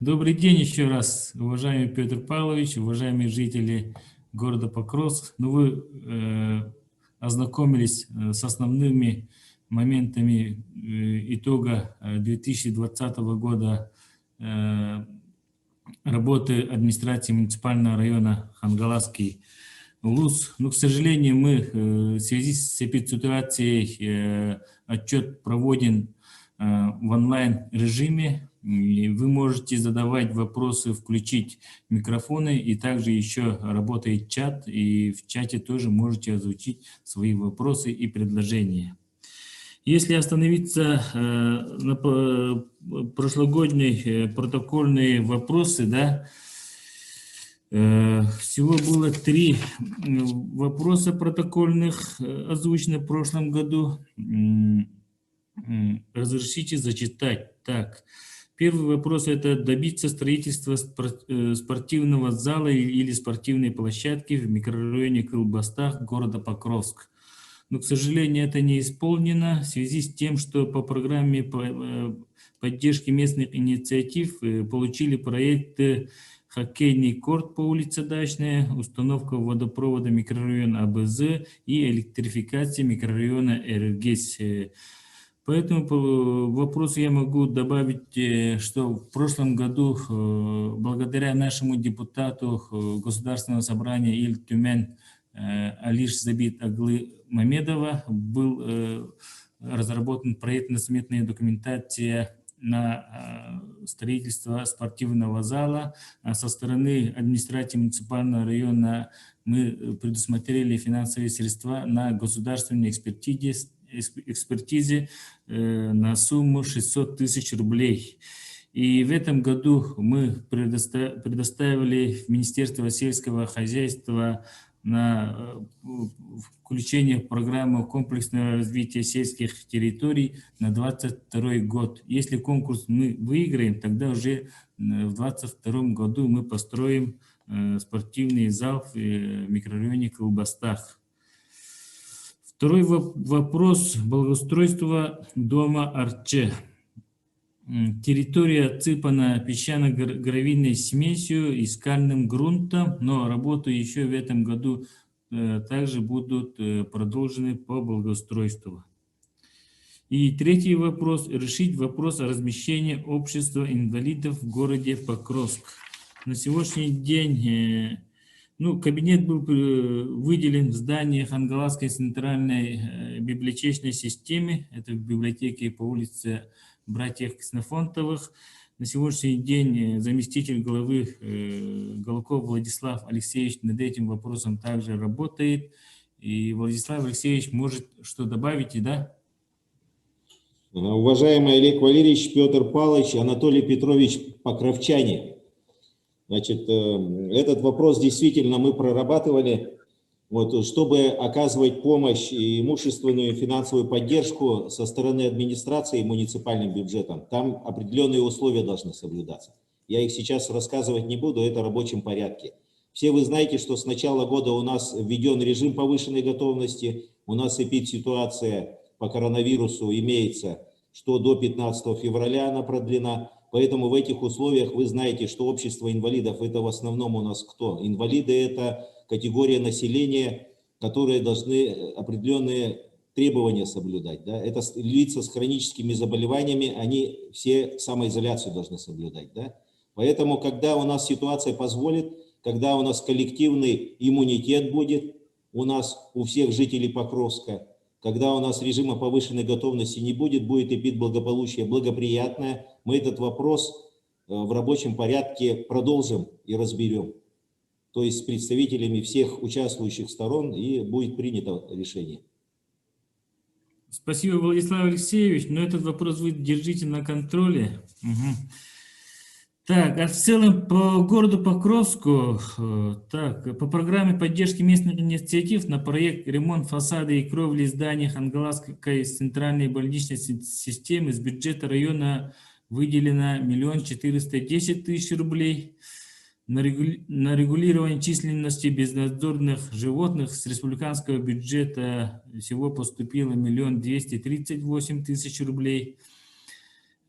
Добрый день еще раз, уважаемый Петр Павлович, уважаемые жители города Покровск. Вы ознакомились с основными моментами итога 2020 года работы администрации муниципального района Хангаласский ЛУС. Но, к сожалению, мы в связи с эпидситуацией отчет проводим в онлайн-режиме. Вы можете задавать вопросы, включить микрофоны, и также еще работает чат, и в чате тоже можете озвучить свои вопросы и предложения. Если остановиться на прошлогодние протокольные вопросы, всего было 3 вопроса протокольных озвучено в прошлом году. Разрешите зачитать. Так, первый вопрос – это добиться строительства спортивного зала или спортивной площадки в микрорайоне Колбастах города Покровск. Но, к сожалению, это не исполнено в связи с тем, что по программе поддержки местных инициатив получили проекты хоккейный корт по улице Дачная, установка водопровода микрорайона АБЗ и электрификация микрорайона Эргес. Поэтому по вопросу я могу добавить, что в прошлом году, благодаря нашему депутату Государственного собрания Ил-Тюмень Алиш Забит Аглы Мамедова был разработан проектно-сметная документация на строительство спортивного зала. Со стороны администрации муниципального района мы предусмотрели финансовые средства на государственной экспертизе на сумму 600 тысяч рублей. И в этом году мы предоставили в Министерство сельского хозяйства на включение в программу комплексного развития сельских территорий на 2022 год. Если конкурс мы выиграем, тогда уже в 2022 году мы построим спортивный зал в микрорайоне Колбастах. Второй вопрос – благоустройство дома Арче. Территория отсыпана песчано-гравийной смесью и скальным грунтом, но работы еще в этом году также будут продолжены по благоустройству. И третий вопрос – решить вопрос о размещении общества инвалидов в городе Покровск. На сегодняшний день кабинет был выделен в здании Хангаласской центральной библиотечной системы, это в библиотеке по улице братьев Ксенофонтовых. На сегодняшний день заместитель главы Голоков Владислав Алексеевич над этим вопросом также работает. И Владислав Алексеевич может что добавить, да? Уважаемый Олег Валерьевич, Петр Павлович, Анатолий Петрович, покровчане. Значит, этот вопрос действительно мы прорабатывали. Чтобы оказывать помощь и имущественную и финансовую поддержку со стороны администрации и муниципальным бюджетом, там определенные условия должны соблюдаться. Я их сейчас рассказывать не буду, это в рабочем порядке. Все вы знаете, что с начала года у нас введен режим повышенной готовности, у нас эпидситуация по коронавирусу имеется, что до 15 февраля она продлена. Поэтому в этих условиях вы знаете, что общество инвалидов – это в основном у нас кто? Инвалиды – это категория населения, которые должны определенные требования соблюдать. Да? Это лица с хроническими заболеваниями, они все самоизоляцию должны соблюдать. Да? Поэтому, когда у нас ситуация позволит, когда у нас коллективный иммунитет будет, у нас, у всех жителей Покровска, когда у нас режима повышенной готовности не будет, будет эпидблагополучие благоприятное, мы этот вопрос в рабочем порядке продолжим и разберем. То есть с представителями всех участвующих сторон, и будет принято решение. Спасибо, Владислав Алексеевич, но этот вопрос вы держите на контроле. Так, а в целом по городу Покровску, по программе поддержки местных инициатив на проект ремонт фасада и кровли зданий Хангаласской центральной больничной системы с бюджета района выделено 1 410 000 рублей. На регулирование численности безнадзорных животных с республиканского бюджета всего поступило 1 238 000 рублей.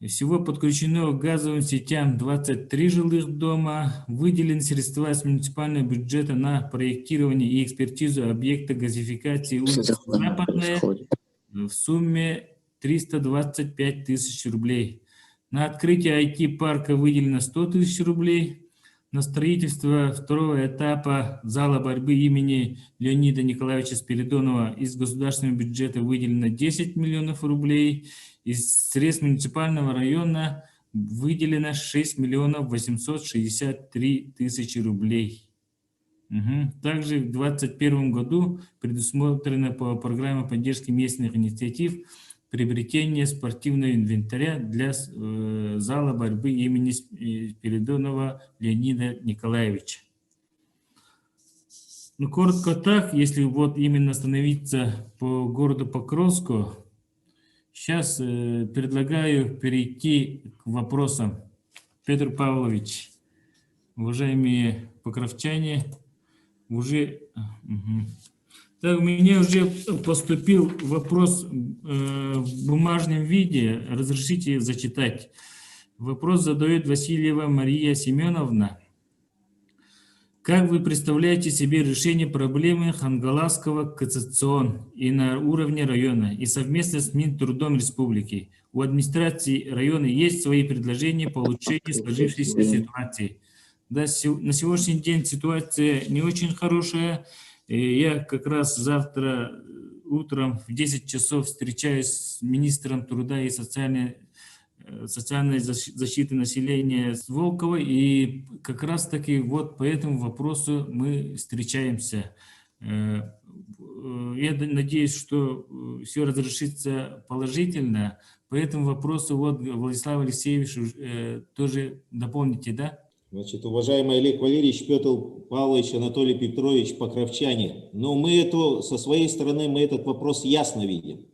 Всего подключено к газовым сетям 23 жилых дома. Выделены средства с муниципального бюджета на проектирование и экспертизу объекта газификации Что улицы за хуйня Западная происходит? в сумме 325 тысяч рублей. На открытие IT-парка выделено 100 тысяч рублей. На строительство второго этапа зала борьбы имени Леонида Николаевича Спиридонова из государственного бюджета выделено 10 миллионов рублей. Из средств муниципального района выделено 6 миллионов 863 тысячи рублей. Также в 2021 году предусмотрено по программе поддержки местных инициатив приобретение спортивного инвентаря для зала борьбы имени Спиридонова Леонида Николаевича. Ну, коротко так, если вот именно остановиться по городу Покровску, сейчас предлагаю перейти к вопросам. Петр Павлович, уважаемые покровчане, уже... Так, у меня уже поступил вопрос в бумажном виде. Разрешите зачитать. Вопрос задает Васильева Мария Семеновна. Как вы представляете себе решение проблемы Хангаласского КЦЦОН и на уровне района, и совместно с Минтрудом Республики? У администрации района есть свои предложения по улучшению сложившейся ситуации. Да, на сегодняшний день ситуация не очень хорошая. Я как раз завтра утром в 10 часов встречаюсь с министром труда и социальной защиты населения с Волковой, и как раз таки вот по этому вопросу мы встречаемся. Я надеюсь, что все разрешится положительно. По этому вопросу вот Владислав Алексеевич тоже дополните, да? Значит, уважаемый Олег Валерьевич, Петр Павлович, Анатолий Петрович, покровчане, но мы со своей стороны мы этот вопрос ясно видим.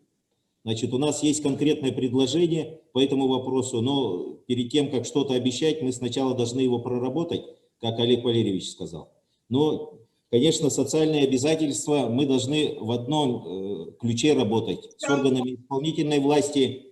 Значит, у нас есть конкретное предложение по этому вопросу, но перед тем, как что-то обещать, мы сначала должны его проработать, как Олег Валерьевич сказал. Но, конечно, социальные обязательства мы должны в одном ключе работать с органами исполнительной власти.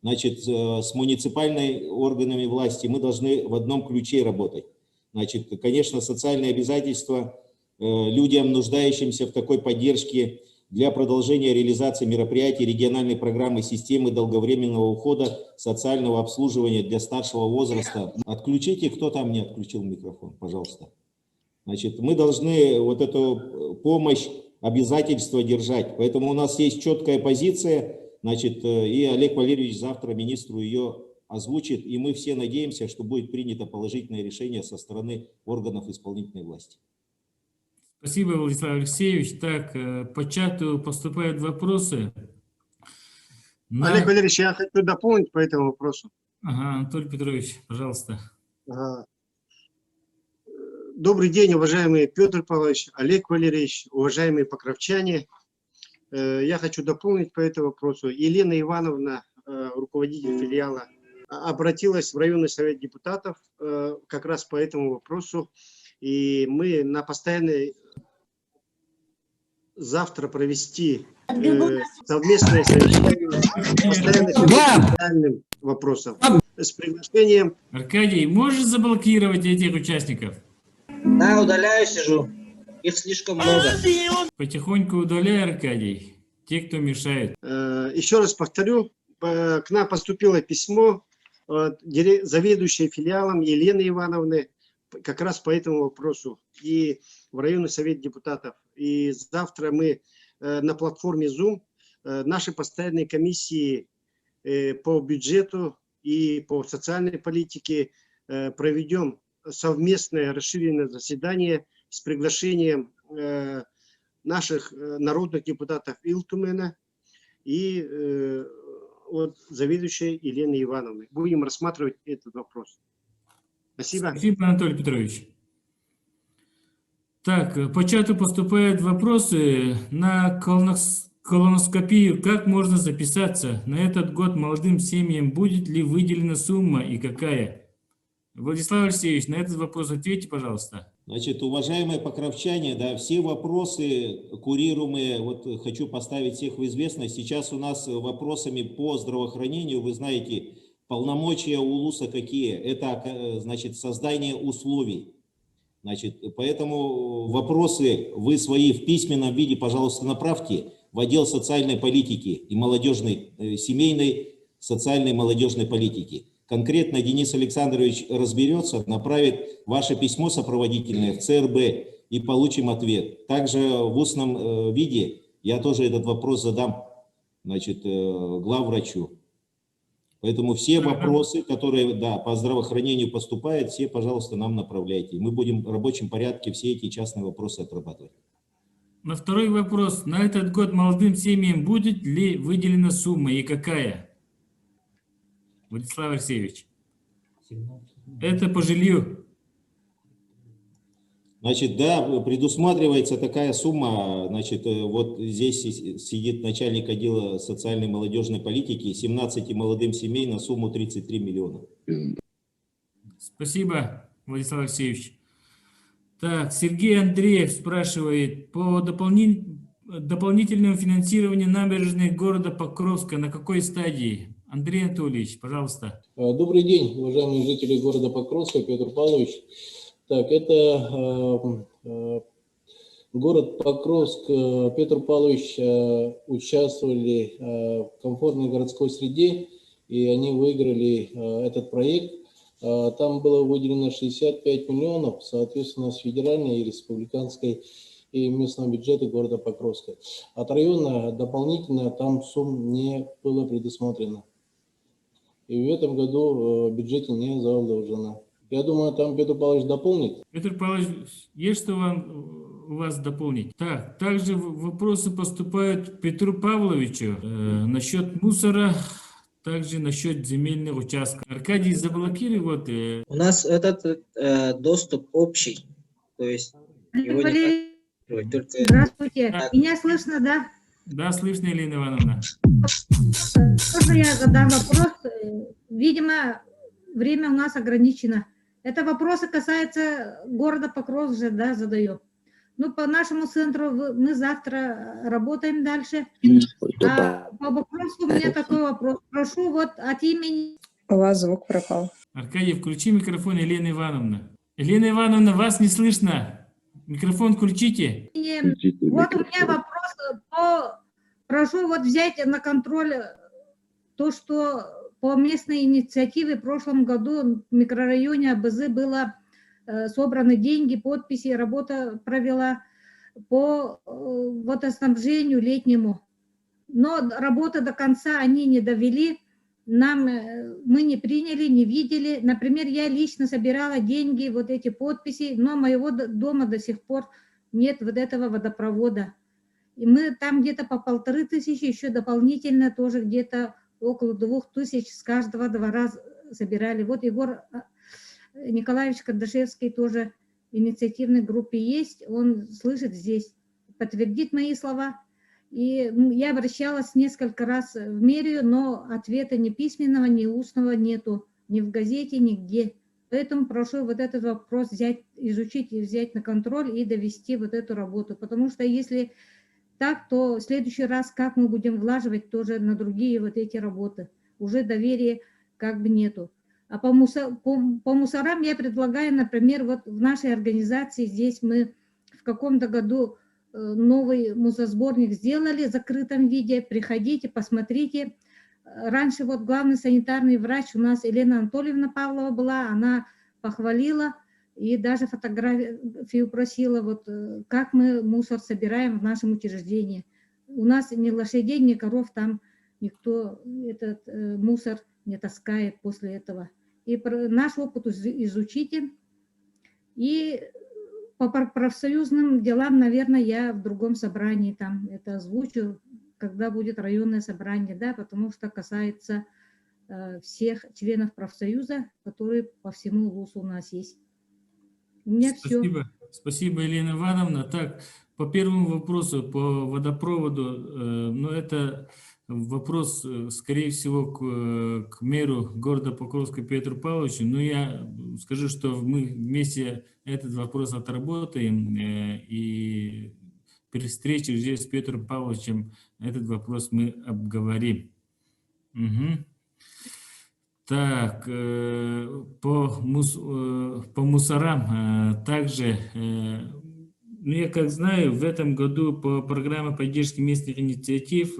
Значит, с муниципальными органами власти мы должны в одном ключе работать. Значит, конечно, социальные обязательства людям, нуждающимся в такой поддержке для продолжения реализации мероприятий региональной программы системы долговременного ухода социального обслуживания для старшего возраста. Отключите, кто там не отключил микрофон, пожалуйста. Значит, мы должны вот эту помощь, обязательства держать. Поэтому у нас есть четкая позиция. Значит, и Олег Валерьевич завтра министру ее озвучит, и мы все надеемся, что будет принято положительное решение со стороны органов исполнительной власти. Спасибо, Владислав Алексеевич. Так, по чату поступают вопросы. Олег Валерьевич, я хочу дополнить по этому вопросу. Ага, Анатолий Петрович, пожалуйста. Добрый день, уважаемый Петр Павлович, Олег Валерьевич, уважаемые покровчане. Я хочу дополнить по этому вопросу. Елена Ивановна, руководитель филиала, обратилась в районный совет депутатов как раз по этому вопросу. И мы на постоянной завтра провести совместное совещание по постоянным вопросам с приглашением. Аркадий, можешь заблокировать этих участников? Да, удаляю, сижу. Их слишком много. Потихоньку удаляй, Аркадий, те, кто мешает. Еще раз повторю, к нам поступило письмо от заведующей филиалом Елены Ивановны как раз по этому вопросу и в районный совет депутатов. И завтра мы на платформе Zoom наши постоянные комиссии по бюджету и по социальной политике проведем совместное расширенное заседание с приглашением наших народных депутатов Илтумена и от заведующей Елены Ивановны. Будем рассматривать этот вопрос. Спасибо. Спасибо, Анатолий Петрович. Так, по чату поступают вопросы на колоноскопию. Как можно записаться на этот год молодым семьям? Будет ли выделена сумма и какая? Владислав Алексеевич, на этот вопрос ответьте, пожалуйста. Значит, уважаемые покровчане, да, все вопросы курируемые, вот хочу поставить всех в известность. Сейчас у нас вопросами по здравоохранению, вы знаете, полномочия УЛУСа какие? Это, значит, создание условий. Значит, поэтому вопросы вы свои в письменном виде, пожалуйста, направьте в отдел социальной политики и молодежной, семейной, социальной молодежной политики. Конкретно Денис Александрович разберется, направит ваше письмо сопроводительное в ЦРБ и получим ответ. Также в устном виде я тоже этот вопрос задам, значит, главврачу. Поэтому все вопросы, которые, да, по здравоохранению поступают, все, пожалуйста, нам направляйте. Мы будем в рабочем порядке все эти частные вопросы отрабатывать. На второй вопрос. На этот год молодым семьям будет ли выделена сумма и какая? Владислав Алексеевич. Это по жилью. Значит, да, предусматривается такая сумма. Значит, вот здесь сидит начальник отдела социальной и молодежной политики, 17 молодым семей на сумму 33 миллиона. Спасибо, Владислав Алексеевич. Так, Сергей Андреев спрашивает по дополнительному финансированию набережной города Покровска. На какой стадии? Андрей Анатольевич, пожалуйста. Добрый день, уважаемые жители города Покровска, Петр Павлович. Так, это город Покровск. Петр Павлович участвовали в комфортной городской среде, и они выиграли этот проект. Там было выделено 65 миллионов, соответственно, с федеральной и республиканской и местного бюджета города Покровска. От района дополнительно там сумм не было предусмотрено. И в этом году в бюджете не заложено. Я думаю, там Петр Павлович дополнит. Петр Павлович, есть что у вас дополнить? Так, также вопросы поступают к Петру Павловичу насчет мусора, также насчет земельных участков. Аркадий, заблокируй вот. У нас этот доступ общий, то есть его не контролировать, только... Здравствуйте. Да. Меня слышно, да? Да, слышно, Елена Ивановна. Можно я задам вопрос? Видимо, время у нас ограничено. Это вопросы касается города Покровска, да, задаю. Ну, по нашему центру мы завтра работаем дальше. А по Покровску у меня такой вопрос. Прошу вот от имени... У вас звук пропал. Аркадий, включи микрофон, Елена Ивановна. Елена Ивановна, вас не слышно. Микрофон включите. Вот у меня вопрос. Прошу вот взять на контроль то, что по местной инициативе в прошлом году в микрорайоне АБЗ было собраны деньги, подписи, работа провела по водоснабжению летнему. Но работы до конца они не довели, мы не приняли, не видели. Например, я лично собирала деньги, вот эти подписи, но моего дома до сих пор нет вот этого водопровода. И мы там где-то по 1500, еще дополнительно тоже где-то около 2000 с каждого двора собирали. Вот Егор Николаевич Кардашевский тоже в инициативной группе есть, он слышит здесь, подтвердит мои слова. И я обращалась несколько раз в мэрию, но ответа ни письменного, ни устного нету, ни в газете, нигде. Поэтому прошу вот этот вопрос взять, изучить и взять на контроль и довести вот эту работу. Потому что если так, то в следующий раз как мы будем влаживать тоже на другие вот эти работы? Уже доверия как бы нету. А по мусорам я предлагаю, например, вот в нашей организации здесь мы в каком-то году новый мусорсборник сделали в закрытом виде. Приходите, посмотрите. Раньше вот главный санитарный врач у нас Елена Анатольевна Павлова была, она похвалила и даже фотографию просила, вот как мы мусор собираем в нашем учреждении. У нас ни лошадей, ни коров, там никто этот мусор не таскает после этого. И наш опыт изучите. И по профсоюзным делам, наверное, я в другом собрании там это озвучу, когда будет районное собрание, да, потому что касается всех членов профсоюза, которые по всему ЛУСу у нас есть. У меня Спасибо. все. Спасибо, Елена Ивановна. Так, по первому вопросу, по водопроводу, ну, это вопрос, скорее всего, к мэру города Покровска Петру Павловичу. Но я скажу, что мы вместе этот вопрос отработаем, и при встрече здесь с Петром Павловичем этот вопрос мы обговорим. Угу. Так, по мусорам также, ну, я как знаю, в этом году по программе поддержки местных инициатив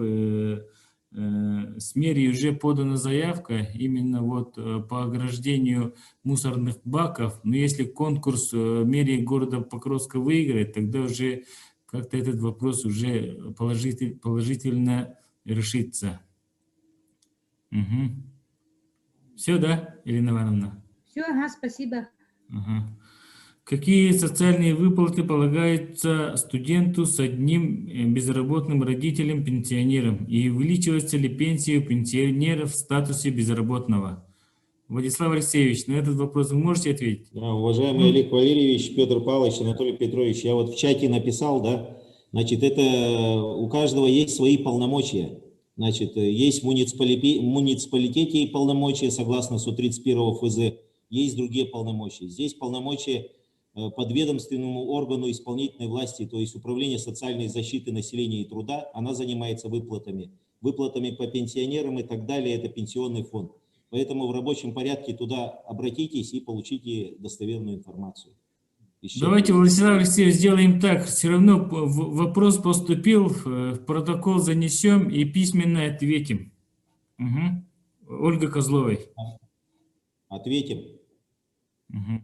с мэрии уже подана заявка именно вот по ограждению мусорных баков. Но если конкурс мэрии города Покровска выиграет, тогда уже как-то этот вопрос уже положительно решится. Угу. Все, да, Ирина Ивановна? Все, ага, спасибо. Ага. Какие социальные выплаты полагаются студенту с одним безработным родителем, пенсионером? И увеличивается ли пенсия у пенсионеров в статусе безработного? Владислав Алексеевич, на этот вопрос вы можете ответить? Да, уважаемый Олег Валерьевич, Петр Павлович, Анатолий Петрович, я вот в чате написал, да, значит, это у каждого есть свои полномочия. Значит, есть в муниципалитете полномочия, согласно 131 ФЗ, есть другие полномочия. Здесь полномочия подведомственному органу исполнительной власти, то есть Управление социальной защиты населения и труда, она занимается выплатами по пенсионерам и так далее, это пенсионный фонд. Поэтому в рабочем порядке туда обратитесь и получите достоверную информацию. Давайте, Владислав Алексеевич, сделаем так. Все равно вопрос поступил, в протокол занесем и письменно ответим. Угу. Ольга Козловой. Ответим. Угу.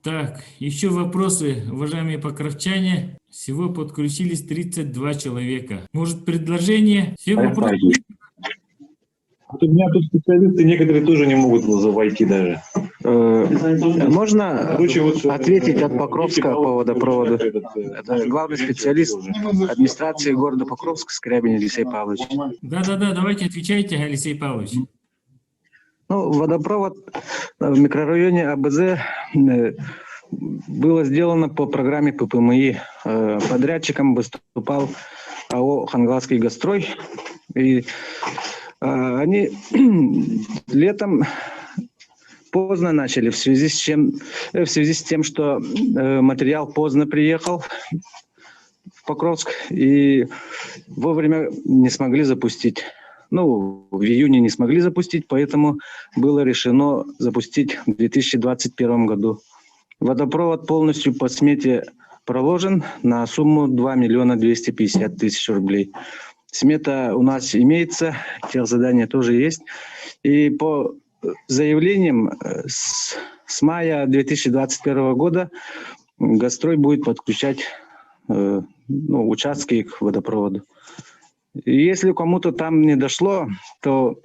Так, еще вопросы, уважаемые покровчане. Всего подключились 32 человека. Может, предложение? Все вопросы? Вот у меня тут специалисты, некоторые тоже не могут войти даже. Можно Короче, вот, ответить от Покровска по водопроводу? Это главный специалист администрации города Покровска Скрябин Алексей Павлович. Да, давайте отвечайте, Алексей Павлович. Ну, водопровод в микрорайоне АБЗ было сделано по программе ППМИ. Подрядчиком выступал АО «Хангалский Гастрой». И они летом поздно начали, в связи с тем, что материал поздно приехал в Покровск и вовремя не смогли запустить. Ну, в июне не смогли запустить, поэтому было решено запустить в 2021 году. Водопровод полностью по смете проложен на сумму 2 250 000 рублей. Смета у нас имеется, техзадания тоже есть. И по заявлениям с мая 2021 года Гастрой будет подключать участки к водопроводу. И если кому-то там не дошло, то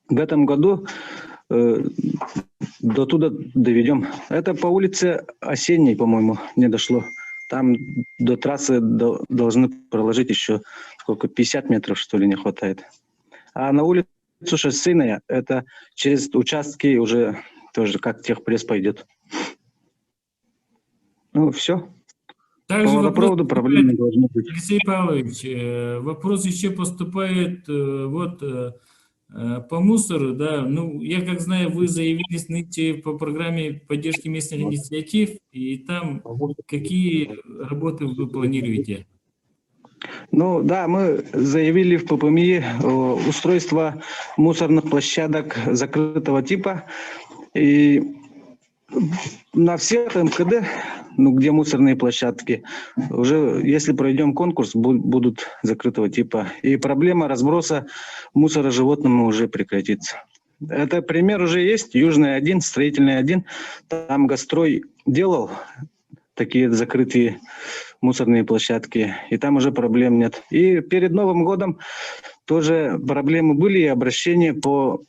в этом году до туда доведем. Это по улице Осенней, по-моему, не дошло. Там до трассы должны проложить еще сколько, 50 метров, что ли, не хватает. А на улицу Шоссейная, это через участки уже тоже как техпресс пойдет. Ну, все. Также по водопроводу проблем не должно быть. Алексей Павлович, вопрос еще поступает по мусору, да, ну, я как знаю, вы заявились нынче по программе поддержки местных инициатив, и там какие работы вы планируете? Ну да, мы заявили в ППМИ устройство мусорных площадок закрытого типа, и на всех МКД, где мусорные площадки, уже если пройдем конкурс, будут закрытого типа. И проблема разброса мусора животным уже прекратится. Это пример уже есть. Южный 1, Строительный 1. Там Гастрой делал такие закрытые мусорные площадки, и там уже проблем нет. И перед Новым годом тоже проблемы были и обращения по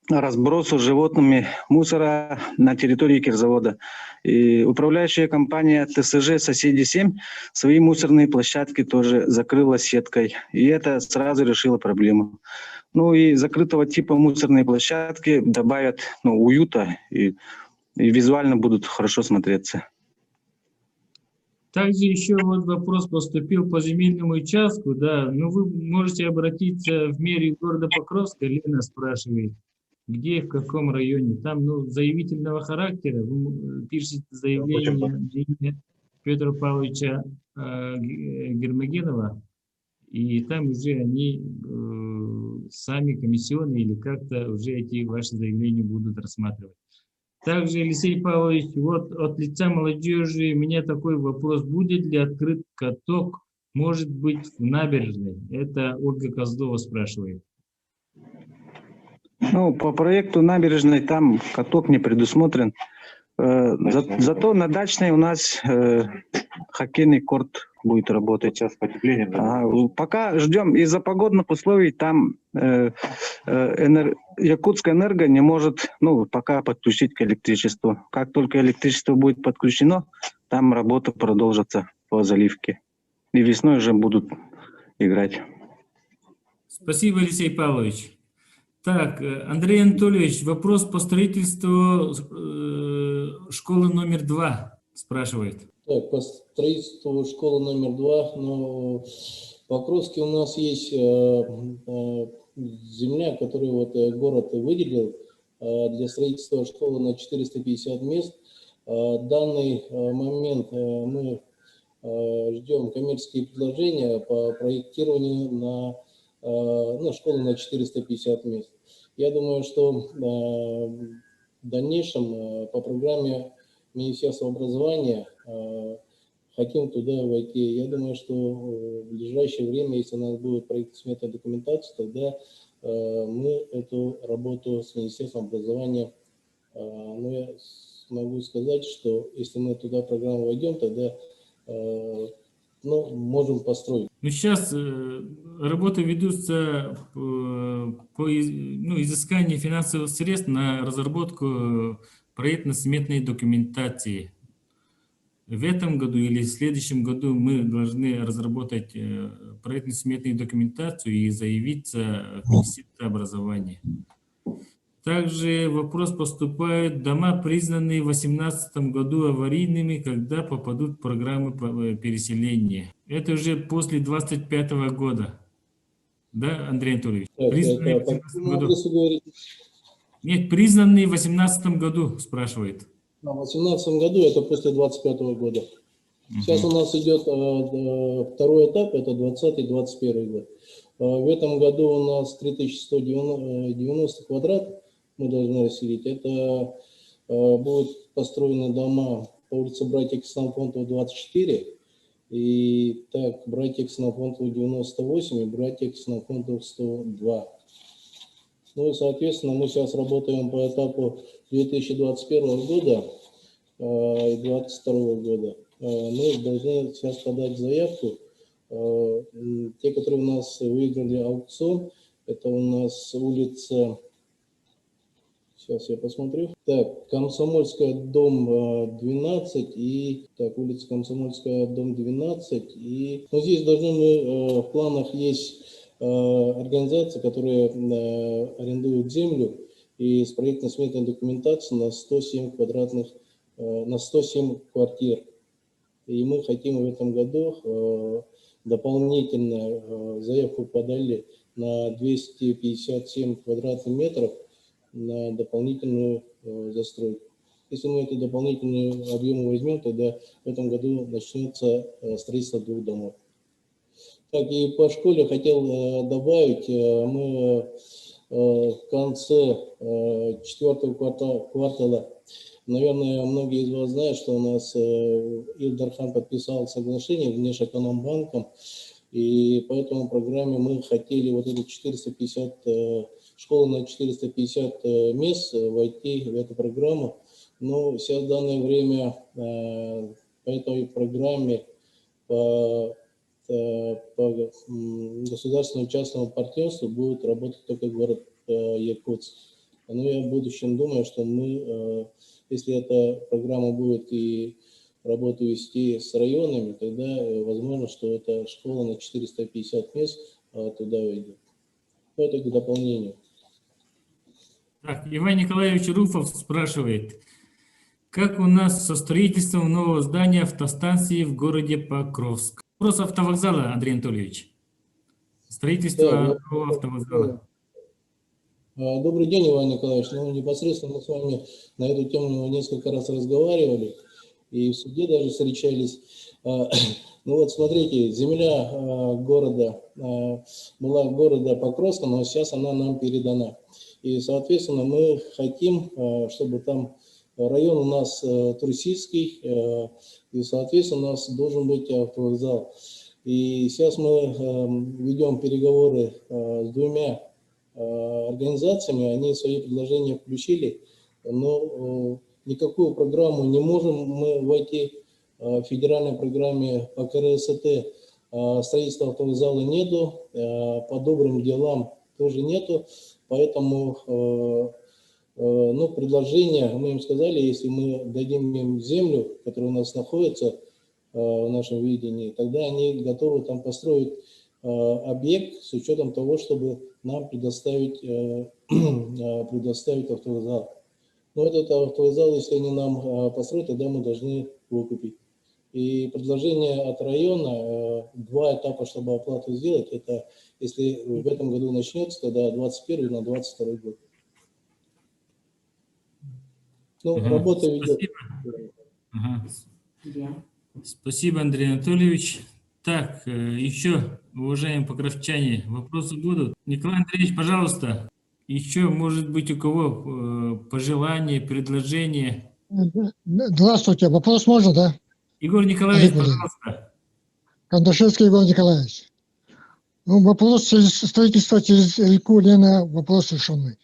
разбросу животными мусора на территории кирзавода. И управляющая компания ТСЖ «Соседи-7» свои мусорные площадки тоже закрыла сеткой. И это сразу решило проблему. Ну и закрытого типа мусорные площадки добавят уюта и визуально будут хорошо смотреться. Также еще вот вопрос поступил по земельному участку, да, ну вы можете обратиться в мэрию города Покровска, Лена спрашивает, где, в каком районе, там, заявительного характера, вы пишете заявление на имя Петра Павловича Гермогенова, и там уже они сами комиссионные или как-то уже эти ваши заявления будут рассматривать. Также, Алексей Павлович, вот от лица молодежи у меня такой вопрос. Будет ли открыт каток, может быть, в набережной? Это Ольга Козлова спрашивает. Ну, по проекту набережной там каток не предусмотрен. Зато на дачной у нас хоккейный корт будет работать. Сейчас потепление. Да? Пока ждем. Из-за погодных условий там Якутская энерго не может пока подключить к электричеству. Как только электричество будет подключено, там работа продолжится по заливке. И весной уже будут играть. Спасибо, Алексей Павлович. Так, Андрей Анатольевич, вопрос по строительству школы номер 2 спрашивает. Так, по строительству школы номер 2, но в Покровске у нас есть земля, которую вот город выделил для строительства школы на 450 мест. В данный момент мы ждем коммерческие предложения по проектированию на школу на 450 мест. Я думаю, что в дальнейшем по программе Министерства образования хотим туда войти. Я думаю, что в ближайшее время, если у нас будет проектно-сметная документация, тогда мы эту работу с Министерством образования, я могу сказать, что если мы туда программу войдем, тогда можем построить. Сейчас работы ведутся по изысканию финансовых средств на разработку проектно-сметной документации. В этом году или в следующем году мы должны разработать проектно-сметную документацию и заявиться в Министерство образования. Также вопрос поступает: дома, признанные в 2018 году аварийными, когда попадут в программы переселения. Это уже после 2025 года. Да, Андрей Анатольевич? Так, Признанные в по 2018 какому году. адресу говорите? Нет, признанные в 2018 году, спрашивает. В 2018 году это после 2025 года. Сейчас у нас идет второй этап, это 2020-2021 год. В этом году у нас 3190 квадратов мы должны расселить. Это будут построены дома по улице Братья Ксенофонтова, 24, и так, Братья Ксенофонтова, 98 и Братья Ксенофонтова, 102. Ну и, соответственно, мы сейчас работаем по этапу 2021 года и 2022 года. Мы должны сейчас подать заявку. Те, которые у нас выиграли аукцион, это у нас улица, сейчас я посмотрю, так, Комсомольская, дом 12 и, так, улица Комсомольская, дом 12, и, здесь должны мы, в планах есть организации, которые арендуют землю и с проектно-сметной документацией на 107 квартир. И мы хотим в этом году дополнительно заявку подали на 257 квадратных метров на дополнительную застройку. Если мы эти дополнительные объемы возьмем, тогда в этом году начнется строительство 2 домов. Так, и по школе хотел добавить, мы в конце 4-го квартала, наверное, многие из вас знают, что у нас Илдархан подписал соглашение с Внешэкономбанком, и по этому программе мы хотели вот эту 450, школу на 450 мест войти в эту программу. Но сейчас в данное время по этой программе по государственному частному партнерству будет работать только город Якутск. Но я в будущем думаю, что мы, если эта программа будет и работу вести с районами, тогда возможно, что эта школа на 450 мест туда войдет. Но это к дополнению. Так, Иван Николаевич Руфов спрашивает: как у нас со строительством нового здания автостанции в городе Покровск? Вопрос автовокзала, Андрей Анатольевич. Строительство нового автовокзала. Добрый день, Иван Николаевич. Непосредственно мы с вами на эту тему несколько раз разговаривали. и в суде даже встречались. Ну вот смотрите, земля города была города Покровска, но сейчас она нам передана. И, соответственно, мы хотим, чтобы там район у нас туристический, и, соответственно, у нас должен быть автовокзал. И сейчас мы ведем переговоры с двумя организациями, они свои предложения включили, но никакую программу не можем мы войти в федеральной программе по КРСТ. Строительства автовокзала нету, по добрым делам тоже нету, поэтому ну, предложение, мы им сказали, если мы дадим им землю, которая у нас находится в нашем видении, тогда они готовы там построить объект с учетом того, чтобы нам предоставить автовокзал. Но этот автовокзал, если они нам построят, тогда мы должны его купить. И предложение от района, 2 этапа, чтобы оплату сделать, это если в этом году начнется, тогда 21 на 22 год. Ну, работа ведет. Ага. Спасибо, Андрей Анатольевич. Так, еще, уважаемые покровчане, вопросы будут? Николай Андреевич, пожалуйста, еще, может быть, у кого пожелания, предложения? Здравствуйте. Вопрос можно, да? Егор Николаевич, пожалуйста. Кандашевский Егор Николаевич. Ну, вопрос строительства через реку Лена, вопрос решенный.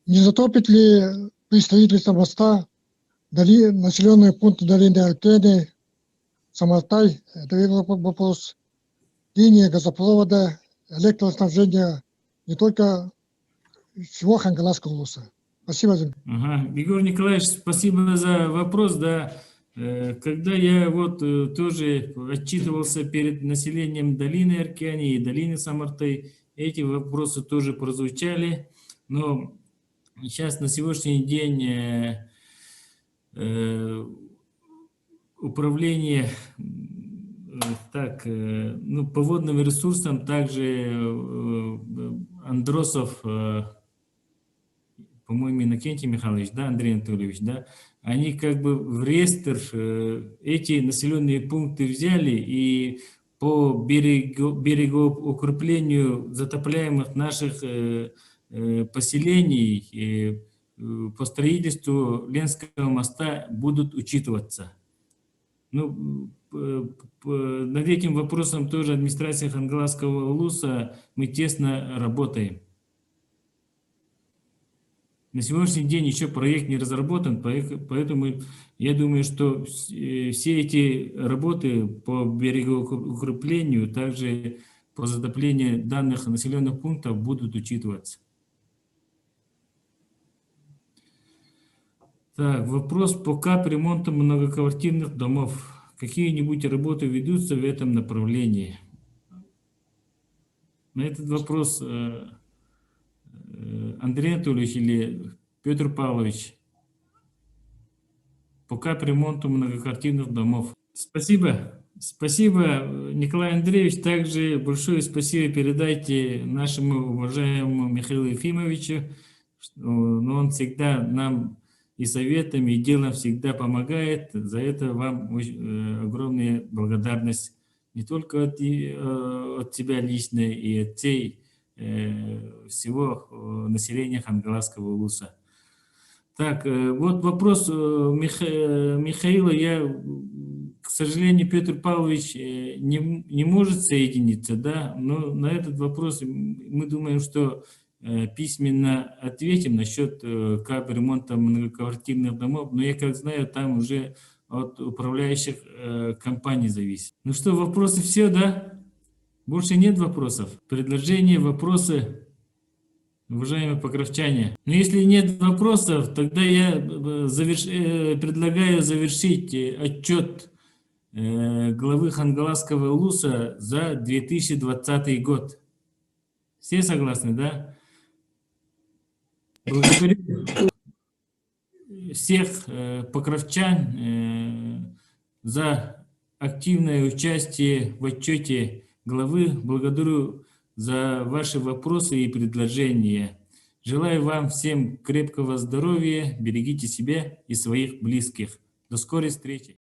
Не затопит ли при строительстве моста населенные пункты долины Аркены, Самартай, это вопрос, линии газопровода, электроснабжения не только всего Хангаласского улуса. Спасибо. Ага. Егор Николаевич, спасибо за вопрос. Да. Когда я вот тоже отчитывался перед населением долины Аркяни и долины Самартай, эти вопросы тоже прозвучали, но сейчас на сегодняшний день управление ну, по водным ресурсам, также Андросов, по-моему, Иннокентий Михайлович, да, Андрей Анатольевич, да, они как бы в реестр эти населенные пункты взяли и по берегоукреплению затопляемых наших поселений по строительству Ленского моста будут учитываться. Ну, над этим вопросом тоже администрация Хангаласского улуса мы тесно работаем. На сегодняшний день еще проект не разработан, поэтому я думаю, что все эти работы по берегоукреплению, также по затоплению данных населенных пунктов будут учитываться. Так, вопрос по капремонту многоквартирных домов. Какие-нибудь работы ведутся в этом направлении? На этот вопрос Андрей Анатольевич или Петр Павлович по капремонту многоквартирных домов. Спасибо. Спасибо, Николай Андреевич. Также большое спасибо передайте нашему уважаемому Михаилу Ефимовичу. Но он всегда нам и советами, и делом всегда помогает. За это вам огромная благодарность не только от тебя лично, и от всего населения Хангаласского улуса. Так, вот вопрос Михаила. К сожалению, Петр Павлович не может соединиться, да, но на этот вопрос мы думаем, что письменно ответим насчет капремонта многоквартирных домов, но я как знаю, там уже от управляющих компаний зависит. Ну что, вопросы все, да? Больше нет вопросов? Предложения, вопросы, уважаемые покровчане? Но если нет вопросов, тогда я предлагаю завершить отчет главы Хангаласского улуса за 2020 год. Все согласны, да? Благодарю всех покровчан за активное участие в отчете главы. Благодарю за ваши вопросы и предложения. Желаю вам всем крепкого здоровья, берегите себя и своих близких. До скорой встречи.